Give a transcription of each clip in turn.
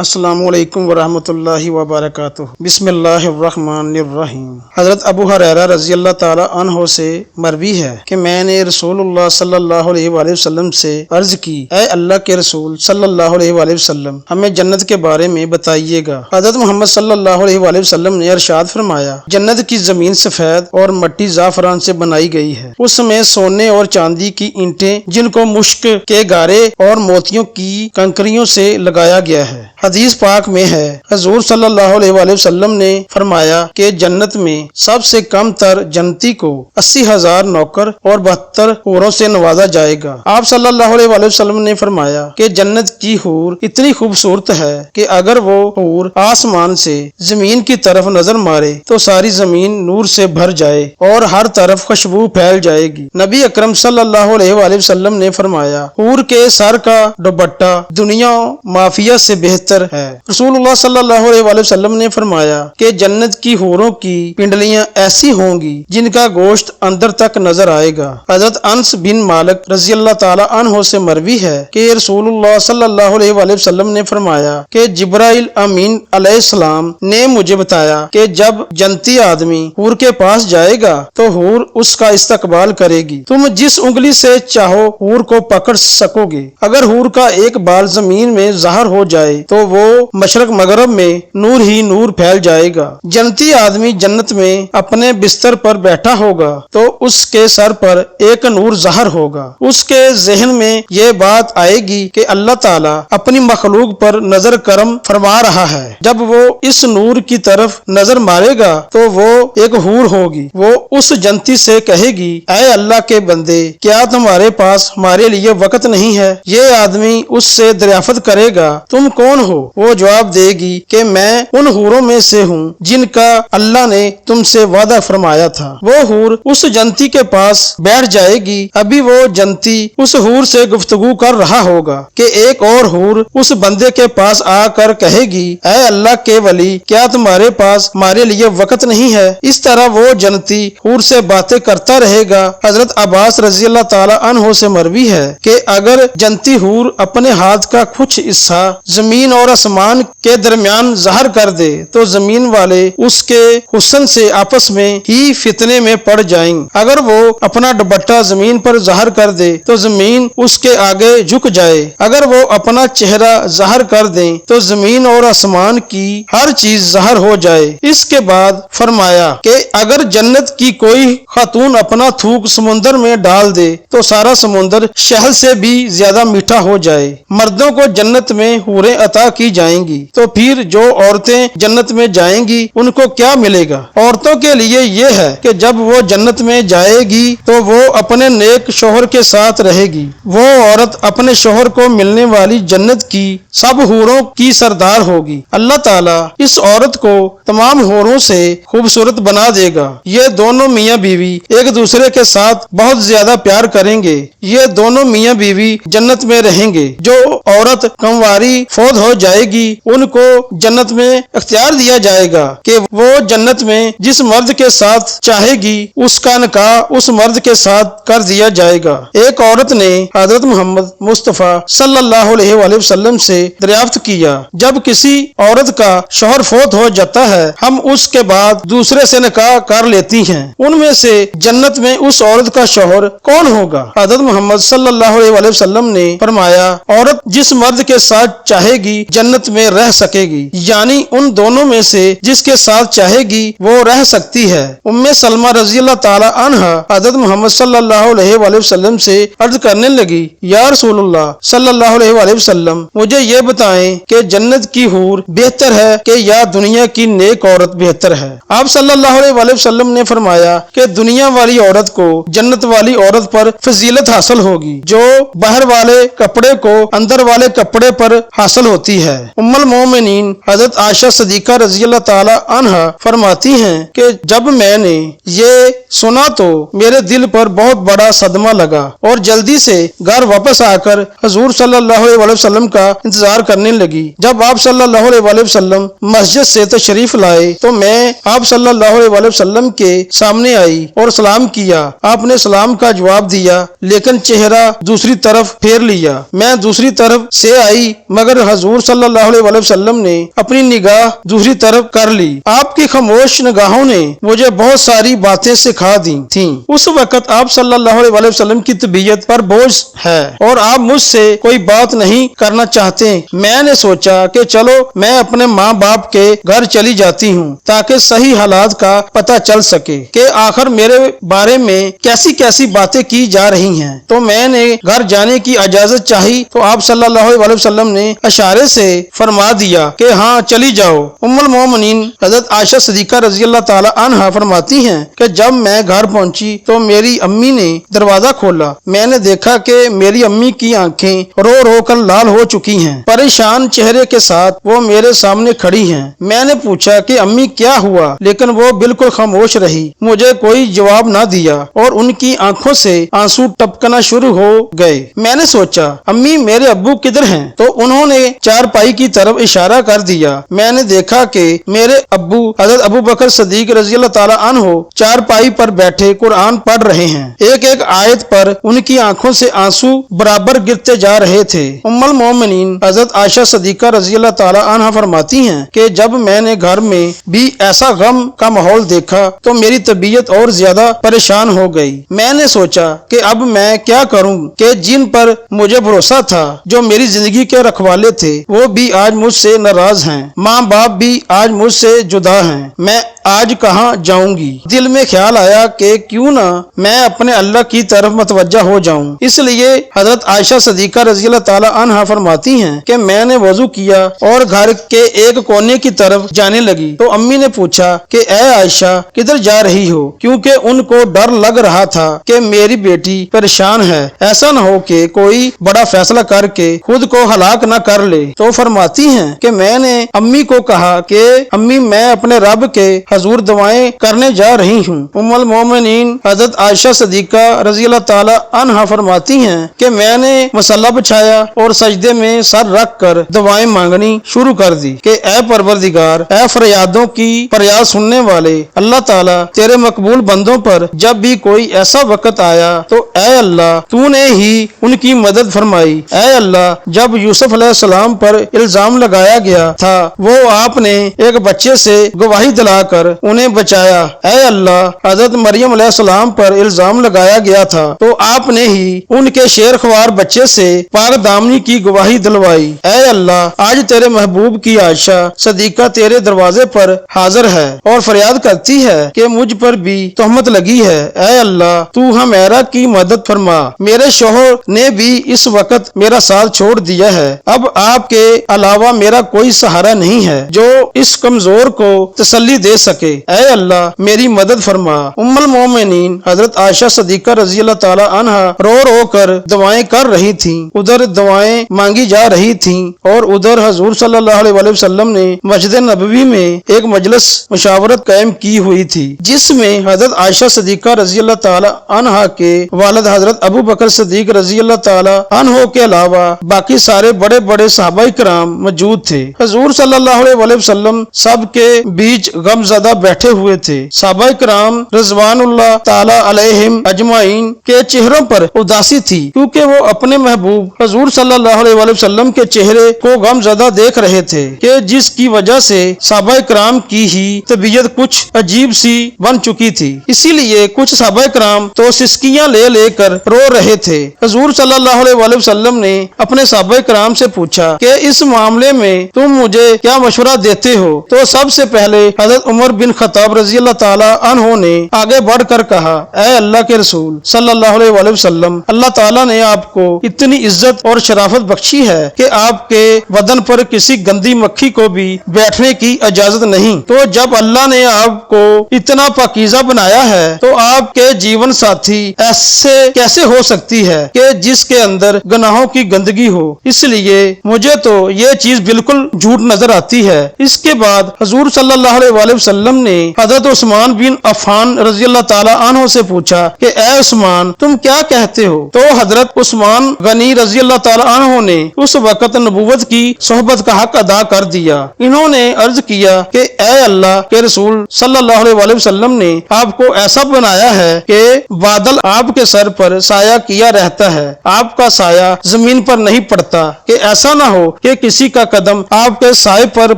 السلام علیکم ورحمۃ اللہ وبرکاتہ۔ بسم اللہ الرحمن الرحیم۔ حضرت ابو ہریرہ رضی اللہ تعالی عنہ سے مروی ہے کہ میں نے رسول اللہ صلی اللہ علیہ وآلہ وسلم سے عرض کی، اے اللہ کے رسول صلی اللہ علیہ وآلہ وسلم، ہمیں جنت کے بارے میں بتائیے گا۔ حضرت محمد صلی اللہ علیہ وآلہ وسلم نے ارشاد فرمایا، جنت کی زمین سفید اور مٹی زعفران سے بنائی گئی ہے، اس میں سونے اور چاندی کی اینٹیں جن کو مشک کے گارے اور موتیوں کی کنکریوں سے لگایا گیا ہے۔ حدیث پاک میں ہے، حضور صلی اللہ علیہ وآلہ وسلم نے فرمایا کہ جنت میں سب سے کم تر جنتی کو 80,000 نوکر اور 72 حوروں سے نوازا جائے گا۔ آپ صلی اللہ علیہ وآلہ وسلم نے فرمایا کہ جنت کی حور اتنی خوبصورت ہے کہ اگر وہ حور آسمان سے زمین کی طرف نظر مارے تو ساری زمین نور سے بھر جائے اور ہر طرف خوشبو پھیل جائے گی۔ نبی اکرم صلی اللہ علیہ وآلہ وسلم نے فرمایا، حور کے سر کا دوپٹہ دنیا مافیا سے بہتر ہے۔ رسول اللہ صلی اللہ علیہ وآلہ وسلم نے فرمایا کہ جنت کی حوروں کی پنڈلیاں ایسی ہوں گی جن کا گوشت اندر تک نظر آئے گا۔ حضرت انس بن مالک رضی اللہ تعالی عنہ سے مروی ہے کہ رسول اللہ صلی اللہ علیہ وآلہ وسلم نے فرمایا کہ جبرائیل امین علیہ السلام نے مجھے بتایا کہ جب جنتی آدمی حور کے پاس جائے گا تو حور اس کا استقبال کرے گی، تم جس انگلی سے چاہو حور کو پکڑ سکو گے۔ اگر حور کا ایک بال زمین میں ظاہر ہو جائے تو وہ مشرق مغرب میں نور ہی نور پھیل جائے گا۔ جنتی آدمی جنت میں اپنے بستر پر بیٹھا ہوگا تو اس کے سر پر ایک نور ظاہر ہوگا۔ اس کے ذہن میں یہ بات آئے گی کہ اللہ تعالیٰ اپنی مخلوق پر نظر کرم فرما رہا ہے۔ جب وہ اس نور کی طرف نظر مارے گا تو وہ ایک حور ہوگی۔ وہ اس جنتی سے کہے گی، اے اللہ کے بندے، کیا تمہارے پاس ہمارے لیے وقت نہیں ہے؟ یہ آدمی اس سے دریافت کرے گا، تم کون ہو؟ وہ جواب دے گی کہ میں ان حوروں میں سے ہوں جن کا اللہ نے تم سے وعدہ فرمایا تھا۔ وہ حور اس جنتی کے پاس بیٹھ جائے گی، ابھی وہ جنتی اس حور سے گفتگو کر رہا ہوگا کہ ایک اور حور اس بندے کے پاس آ کر کہے گی، اے اللہ کے ولی، کیا تمہارے پاس ہمارے لیے وقت نہیں ہے؟ اس طرح وہ جنتی حور سے باتیں کرتا رہے گا۔ حضرت عباس رضی اللہ تعالی عنہ سے مروی ہے کہ اگر جنتی حور اپنے ہاتھ کا کچھ حصہ زمین اور آسمان کے درمیان ظاہر کر دے تو زمین والے اس کے حسن سے آپس میں ہی فتنے میں پڑ جائیں۔ اگر وہ اپنا دوپٹہ زمین پر ظاہر کر دے تو زمین اس کے آگے جھک جائے۔ اگر وہ اپنا چہرہ ظاہر کر دیں تو زمین اور آسمان کی ہر چیز ظاہر ہو جائے۔ اس کے بعد فرمایا کہ اگر جنت کی کوئی خاتون اپنا تھوک سمندر میں ڈال دے تو سارا سمندر شہد سے بھی زیادہ میٹھا ہو جائے۔ مردوں کو جنت میں حوریں عطا کی جائیں گی تو پھر جو عورتیں جنت میں جائیں گی ان کو کیا ملے گا؟ عورتوں کے لیے یہ ہے کہ جب وہ جنت میں جائے گی تو وہ اپنے نیک شوہر کے ساتھ رہے گی۔ وہ عورت اپنے شوہر کو ملنے والی جنت کی سب حوروں کی سردار ہوگی۔ اللہ تعالیٰ اس عورت کو تمام حوروں سے خوبصورت بنا دے گا۔ یہ دونوں میاں بیوی ایک دوسرے کے ساتھ بہت زیادہ پیار کریں گے۔ یہ دونوں میاں بیوی جنت میں رہیں گے۔ جو عورت کنواری فوت ہو جائے گی ان کو جنت میں اختیار دیا جائے گا کہ وہ جنت میں جس مرد کے ساتھ چاہے گی اس کا نکاح اس مرد کے ساتھ کر دیا جائے گا۔ ایک عورت نے حضرت محمد مصطفیٰ صلی اللہ علیہ وآلہ وسلم سے دریافت کیا، جب کسی عورت کا شوہر فوت ہو جاتا ہے ہم اس کے بعد دوسرے سے نکاح کر لیتی ہیں، ان میں سے جنت میں اس عورت کا شوہر کون ہوگا؟ حضرت محمد صلی اللہ علیہ وآلہ وسلم نے فرمایا، عورت جس مرد کے ساتھ چاہے گی جنت میں رہ سکے گی، یعنی ان دونوں میں سے جس کے ساتھ چاہے گی وہ رہ سکتی ہے۔ ام سلمہ رضی اللہ تعالی عنہ حضرت محمد صلی اللہ علیہ وآلہ وسلم سے عرض کرنے لگی، یا رسول اللہ صلی اللہ علیہ وآلہ وسلم، مجھے یہ بتائیں کہ جنت کی حور بہتر ہے کہ یا دنیا کی نیک عورت بہتر ہے؟ آپ صلی اللہ علیہ وآلہ وسلم نے فرمایا کہ دنیا والی عورت کو جنت والی عورت پر فضیلت حاصل ہوگی جو باہر والے کپڑے کو اندر والے کپڑے پر حاصل ہوتی ہے۔ ام المومنین حضرت عائشہ صدیقہ رضی اللہ تعالی عنہ فرماتی ہیں کہ جب میں نے یہ سنا تو میرے دل پر بہت بڑا صدمہ لگا اور جلدی سے گھر واپس آ کر حضور صلی اللہ علیہ وسلم کا انتظار کرنے لگی۔ جب آپ صلی اللہ علیہ وسلم مسجد سے تشریف لائے تو میں آپ صلی اللہ علیہ وسلم کے سامنے آئی اور سلام کیا۔ آپ نے سلام کا جواب دیا لیکن چہرہ دوسری طرف پھیر لیا۔ میں دوسری طرف سے آئی مگر حضور صلی اللہ علیہ وسلم نے اپنی نگاہ دوسری طرف کر لی۔ آپ کی خاموش نگاہوں نے مجھے بہت ساری باتیں سکھا دی تھیں۔ اس وقت آپ صلی اللہ علیہ وسلم کی طبیعت پر بوجھ ہے اور آپ مجھ سے کوئی بات نہیں کرنا چاہتے۔ میں نے سوچا کہ چلو میں اپنے ماں باپ کے گھر چلی جاتی ہوں تاکہ صحیح حالات کا پتہ چل سکے کہ آخر میرے بارے میں کیسی کیسی باتیں کی جا رہی ہیں۔ تو میں نے گھر جانے کی اجازت چاہی تو آپ صلی اللہ علیہ وسلم نے اشارے سے فرما دیا کہ ہاں چلی جاؤ۔ ام المومنین حضرت عائشہ صدیقہ رضی اللہ تعالی عنہا فرماتی ہیں کہ جب میں گھر پہنچی تو میری امی نے دروازہ کھولا۔ میں نے دیکھا کہ میری امی کی آنکھیں رو رو کر لال ہو چکی ہیں۔ پریشان چہرے کے ساتھ وہ میرے سامنے کھڑی ہیں۔ میں نے پوچھا کہ امی کیا ہوا، لیکن وہ بالکل خاموش رہی، مجھے کوئی جواب نہ دیا اور ان کی آنکھوں سے آنسو ٹپکنا شروع ہو گئے۔ میں نے سوچا امی میرے ابو کدھر ہیں؟ تو انہوں نے چارپائی کی طرف اشارہ کر دیا۔ میں نے دیکھا کہ میرے ابو حضرت ابو بکر صدیق رضی اللہ تعالی عنہ چارپائی پر بیٹھے قرآن پڑھ رہے ہیں۔ ایک ایک آیت پر ان کی آنکھوں سے آنسو برابر گرتے جا رہے تھے۔ ام المومنین حضرت عائشہ صدیقہ رضی اللہ تعالی عنہا فرماتی ہیں کہ جب میں نے گھر میں بھی ایسا غم کا ماحول دیکھا تو میری طبیعت اور زیادہ پریشان ہو گئی۔ میں نے سوچا کہ اب میں کیا کروں کہ جن پر مجھے بھروسہ تھا، جو میری زندگی کے رکھوالے تھے، وہ بھی آج مجھ سے ناراض ہیں، ماں باپ بھی آج مجھ سے جدا ہیں، میں آج کہاں جاؤں گی؟ دل میں خیال آیا کہ کیوں نہ میں اپنے اللہ کی طرف متوجہ ہو جاؤں۔ اس لیے حضرت عائشہ صدیقہ رضی اللہ تعالی عنہا فرماتی ہیں کہ میں نے وضو کیا اور گھر کے ایک کونے کی طرف جانے لگی تو امی نے پوچھا کہ اے عائشہ کدھر جا رہی ہو؟ کیونکہ ان کو ڈر لگ رہا تھا کہ میری بیٹی پریشان ہے، ایسا نہ ہو کہ کوئی بڑا فیصلہ کر کے خود کو ہلاک نہ کر لے۔ تو فرماتی ہیں کہ میں نے امی کو کہا کہ امی میں اپنے رب کے حضور دعائیں کرنے جا رہی ہوں۔ ام المومنین حضرت عائشہ صدیقہ رضی اللہ تعالی عنہا فرماتی ہیں کہ میں نے مصلی بچھایا اور سجدے میں سر رکھ کر دعائیں مانگنی شروع کر دی کہ اے پروردگار، اے فریادوں کی فریاد سننے والے اللہ تعالیٰ، تیرے مقبول بندوں پر جب بھی کوئی ایسا وقت آیا تو اے اللہ تو نے ہی ان کی مدد فرمائی۔ اے اللہ جب یوسف علیہ السلام پر الزام لگایا گیا تھا وہ آپ نے ایک بچے سے گواہی دلا کر انہیں بچایا۔ اے اللہ حضرت مریم علیہ السلام پر الزام لگایا گیا تھا تو آپ نے ہی ان کے شیر خوار بچے سے پاک دامنی کی گواہی دلوائی۔ اے اللہ آج تیرے محبوب کی عائشہ صدیقہ تیرے دروازے پر حاضر ہے اور فریاد کرتی ہے کہ مجھ پر بھی تہمت لگی ہے۔ اے اللہ تو ہمیرا کی مدد فرما، میرے شوہر نے بھی اس وقت میرا ساتھ چھوڑ دیا ہے، اب آپ کے علاوہ میرا کوئی سہارا نہیں ہے جو اس کمزور کو تسلی دے سکے۔ اے اللہ میری مدد فرما۔ ام المومنین حضرت عائشہ صدیقہ رضی اللہ تعالی عنہا رو رو کر دعائیں کر رہی تھیں، ادھر دعائیں مانگی جا رہی تھیں اور ادھر حضور صلی اللہ علیہ وسلم نے مسجد نبوی میں ایک مجلس مشاورت قائم کی ہوئی تھی جس میں حضرت عائشہ صدیقہ رضی اللہ تعالی عنہا کے والد حضرت ابو بکر صدیق رضی اللہ تعالی عنہ کے علاوہ باقی سارے بڑے بڑے صحابہ کرام موجود تھے۔ حضور صلی اللہ علیہ وسلم سب کے بیچ غم زدہ بیٹھے ہوئے تھے۔ صحابہ کرام رضوان اللہ تعالی علیہم اجمعین کے چہروں پر اداسی تھی کیونکہ وہ اپنے محبوب حضور صلی اللہ علیہ وسلم کے چہرے کو غم زدہ دیکھ رہے تھے کہ جس کی وجہ سے صحابہ کرام کی ہی طبیعت کچھ عجیب سی بن چکی تھی، اسی لیے کچھ صحابہ کرام تو سسکیاں لے لے کر رو رہے تھے۔ حضور صلی اللہ علیہ وسلم نے اپنے صحابہ کرام سے پوچھا کہ اس معاملے میں تم مجھے کیا مشورہ دیتے ہو؟ تو سب سے پہلے حضرت عمر بن خطاب رضی اللہ تعالی عنہ نے آگے بڑھ کر کہا اے اللہ کے رسول صلی اللہ علیہ وسلم، اللہ تعالیٰ نے آپ کو اتنی عزت اور شرافت بخشی ہے کہ آپ کے بدن پر کسی گندی مکھی کو بھی بیٹھنے کی اجازت نہیں، تو جب اللہ نے آپ کو اتنا پاکیزہ بنایا ہے تو آپ کے جیون ساتھی ایسے کیسے ہو سکتی ہے کہ جس کے اندر گناہوں کی گندگی ہو؟ اس لیے مجھے تو یہ چیز بالکل جھوٹ نظر آتی ہے۔ اس کے بعد حضور صلی اللہ علیہ وسلم وسلم نے حضرت عثمان بن عفان رضی اللہ تعالی عنہ سے پوچھا کہ اے عثمان تم کیا کہتے ہو؟ تو حضرت عثمان غنی رضی اللہ تعالی عنہ نے اس وقت نبوت کی صحبت کا حق ادا کر دیا۔ انہوں نے عرض کیا کہ اے اللہ کے رسول صلی اللہ علیہ وسلم نے آپ کو ایسا بنایا ہے کہ بادل آپ کے سر پر سایہ کیا رہتا ہے، آپ کا سایہ زمین پر نہیں پڑتا، کہ ایسا نہ ہو کہ کسی کا قدم آپ کے سائے پر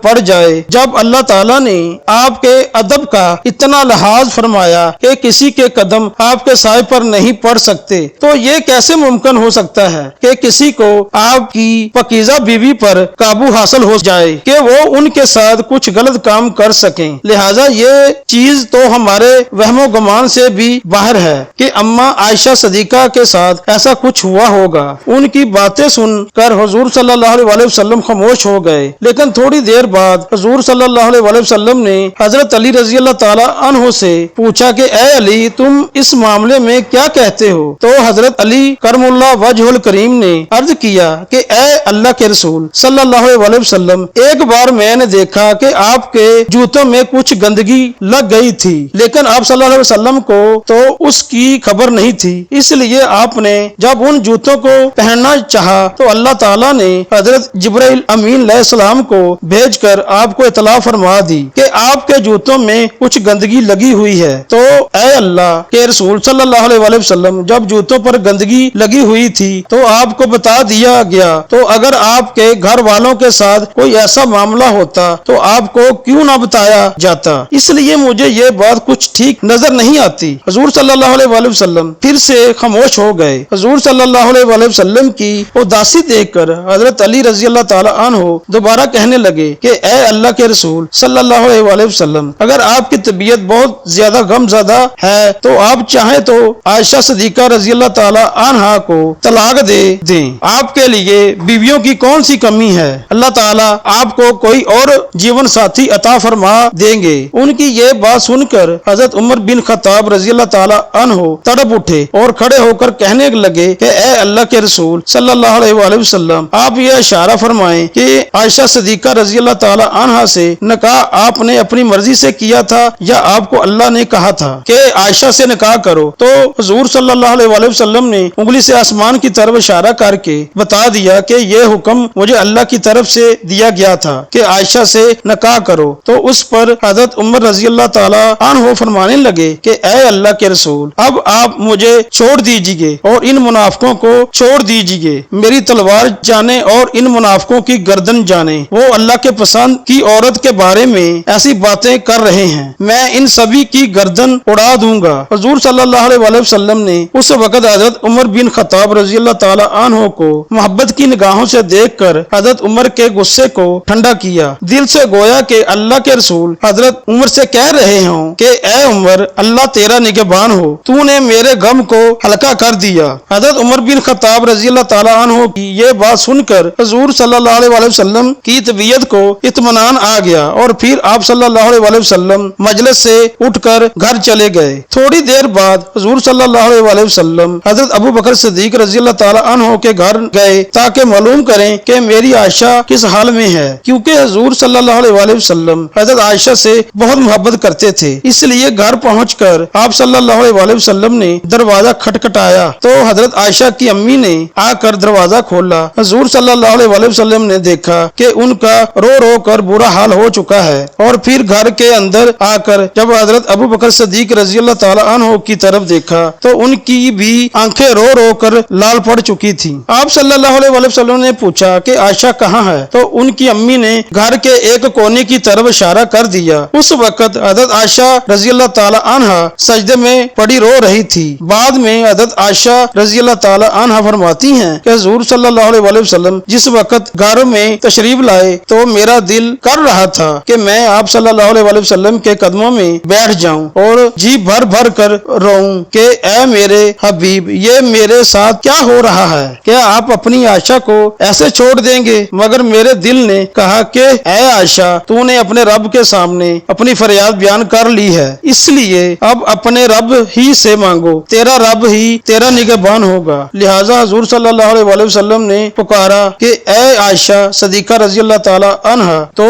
پڑ جائے۔ جب اللہ تعالیٰ نے آپ کے ادب کا اتنا لحاظ فرمایا کہ کسی کے قدم آپ کے سائے پر نہیں پڑ سکتے، تو یہ کیسے ممکن ہو سکتا ہے کہ کسی کو آپ کی پاکیزہ بیوی پر قابو حاصل ہو جائے کہ وہ ان کے ساتھ کچھ غلط کام کر سکیں؟ لہٰذا یہ چیز تو ہمارے وہم و گمان سے بھی باہر ہے کہ اماں عائشہ صدیقہ کے ساتھ ایسا کچھ ہوا ہوگا۔ ان کی باتیں سن کر حضور صلی اللہ علیہ وسلم خاموش ہو گئے، لیکن تھوڑی دیر بعد حضور صلی اللہ علیہ وسلم نے حضرت علی رضی اللہ تعالی عنہ سے پوچھا کہ اے علی تم اس معاملے میں کیا کہتے ہو؟ تو حضرت علی کرم اللہ وجہ الکریم نے عرض کیا کہ اے اللہ کے رسول صلی اللہ علیہ وسلم، ایک بار میں نے دیکھا کہ آپ کے جوتوں میں کچھ گندگی لگ گئی تھی، لیکن آپ صلی اللہ علیہ وسلم کو تو اس کی خبر نہیں تھی، اس لیے آپ نے جب ان جوتوں کو پہننا چاہا تو اللہ تعالیٰ نے حضرت جبرائیل امین علیہ السلام کو بھیج کر آپ کو اطلاع فرما دی کہ آپ کے جوتوں میں کچھ گندگی لگی ہوئی ہے۔ تو اے اللہ کے رسول صلی اللہ علیہ وسلم، جب جوتوں پر گندگی لگی ہوئی تھی تو آپ کو بتا دیا گیا، تو اگر آپ کے گھر والوں کے ساتھ کوئی ایسا معاملہ ہوتا تو آپ کو کیوں نہ بتایا جاتا؟ اس لیے مجھے یہ بات کچھ ٹھیک نظر نہیں آتی۔ حضور صلی اللہ علیہ وسلم پھر سے خاموش ہو گئے۔ حضور صلی اللہ علیہ وسلم کی اداسی دیکھ کر حضرت علی رضی اللہ تعالی عنہ دوبارہ کہنے لگے کہ اے اللہ کے رسول صلی اللہ علیہ وسلم، اگر آپ کی طبیعت بہت زیادہ غم زدہ ہے تو آپ چاہیں تو عائشہ صدیقہ رضی اللہ تعالی عنہا کو طلاق دے دیں، آپ کے لیے بیویوں کی کون سی کمی ہے؟ اللہ تعالیٰ آپ کو کوئی اور جیون ساتھی عطا فرما دیں گے۔ ان کی یہ بات سن کر حضرت عمر بن خطاب رضی اللہ تعالی عنہ تڑپ اٹھے اور کھڑے ہو کر کہنے لگے کہ اے اللہ کے رسول صلی اللہ علیہ وسلم، آپ یہ اشارہ فرمائیں کہ عائشہ صدیقہ رضی اللہ تعالی عنہا سے نکاح آپ نے اپنی مرضی سے کیا تھا یا آپ کو اللہ نے کہا تھا کہ عائشہ سے نکاح کرو؟ تو حضور صلی اللہ علیہ وسلم نے انگلی سے آسمان کی طرف اشارہ کر کے بتا دیا کہ یہ حکم مجھے اللہ کی طرف سے دیا گیا تھا کہ عائشہ سے نکاح کرو۔ تو اس پر حضرت عمر رضی اللہ تعالی عنہ فرمانے لگے کہ اے اللہ کے رسول، اب آپ مجھے چھوڑ دیجیے اور ان منافقوں کو چھوڑ دیجیے، میری تلوار جانے اور ان منافقوں کی گردن جانے، وہ اللہ کے پسند کی عورت کے بارے میں ایسی باتیں کر رہے ہیں، میں ان سبھی کی گردن اڑا دوں گا۔ حضور صلی اللہ علیہ وسلم نے اس وقت حضرت عمر بن خطاب رضی اللہ تعالی عنہ کو محبت کی نگاہوں سے دیکھ کر حضرت عمر کے غصے کو ٹھنڈا کیا، دل سے گویا کہ اللہ کے رسول حضرت عمر سے کہہ رہے ہوں کہ اے عمر، اللہ تیرا نگہبان ہو، تو نے میرے غم کو ہلکا کر دیا۔ حضرت عمر بن خطاب رضی اللہ تعالی عنہ کی یہ بات سن کر حضور صلی اللہ علیہ وسلم کی طبیعت کو اطمینان آ گیا اور پھر آپ صلی اللہ علیہ وسلم مجلس سے اٹھ کر گھر چلے گئے۔ تھوڑی دیر بعد حضور صلی اللہ علیہ وسلم حضرت ابو بکر صدیق رضی اللہ تعالی عنہ کے گھر گئے تاکہ معلوم کریں کہ میری عائشہ کس حال میں ہے، کیونکہ حضور صلی اللہ علیہ وسلم حضرت عائشہ سے بہت محبت کرتے تھے، اس لیے گھر پہنچ کر آپ صلی اللہ علیہ وسلم نے دروازہ کھٹکھٹایا تو حضرت عائشہ کی امی نے آ کر دروازہ کھولا۔ حضور صلی اللہ علیہ وسلم نے دیکھا کہ ان کا رو رو کر برا حال ہو چکا ہے، اور پھر گھر کے اندر آ کر جب حضرت ابو بکر صدیق رضی اللہ تعالی عنہ کی طرف دیکھا تو ان کی بھی آنکھیں رو رو کر لال پڑ چکی تھی۔ آپ صلی اللہ علیہ وسلم نے پوچھا کہ عائشہ کہاں ہے؟ تو ان کی امی نے گھر کے ایک کونے کی طرف اشارہ کر دیا۔ اس وقت حضرت عائشہ رضی اللہ تعالی عنہ سجدے میں پڑی رو رہی تھی۔ بعد میں حضرت عائشہ رضی اللہ تعالی عنہ فرماتی ہیں کہ حضور صلی اللہ علیہ وسلم جس وقت گھر میں تشریف لائے تو میرا دل کر رہا تھا کہ میں آپ صلی اللہ علیہ وسلم کے قدموں میں بیٹھ جاؤں اور جی بھر بھر کر روؤں کہ اے میرے حبیب، یہ میرے ساتھ کیا ہو رہا ہے؟ کیا آپ اپنی عائشہ کو ایسے چھوڑ دیں گے؟ مگر میرے دل نے کہا کہ اے عائشہ، تو نے اپنے رب کے سامنے اپنی فریاد بیان کر لی ہے، اس لیے اب اپنے رب ہی سے مانگو، تیرا رب ہی تیرا نگہبان ہوگا۔ لہٰذا حضور صلی اللہ علیہ وسلم نے پکارا کہ اے عائشہ صدیقہ رضی اللہ تعالی عنہ، تو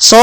100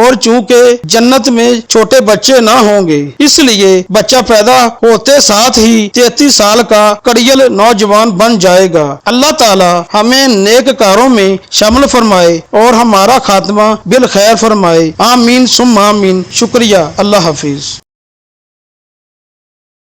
اور چونکہ جنت میں چھوٹے بچے نہ ہوں گے اس لیے بچہ پیدا ہوتے ساتھ ہی 33 سال کا کڑیل نوجوان بن جائے گا۔ اللہ تعالی ہمیں نیک کاروں میں شامل فرمائے اور ہمارا خاتمہ بالخیر فرمائے، آمین ثم آمین۔ شکریہ، اللہ حافظ۔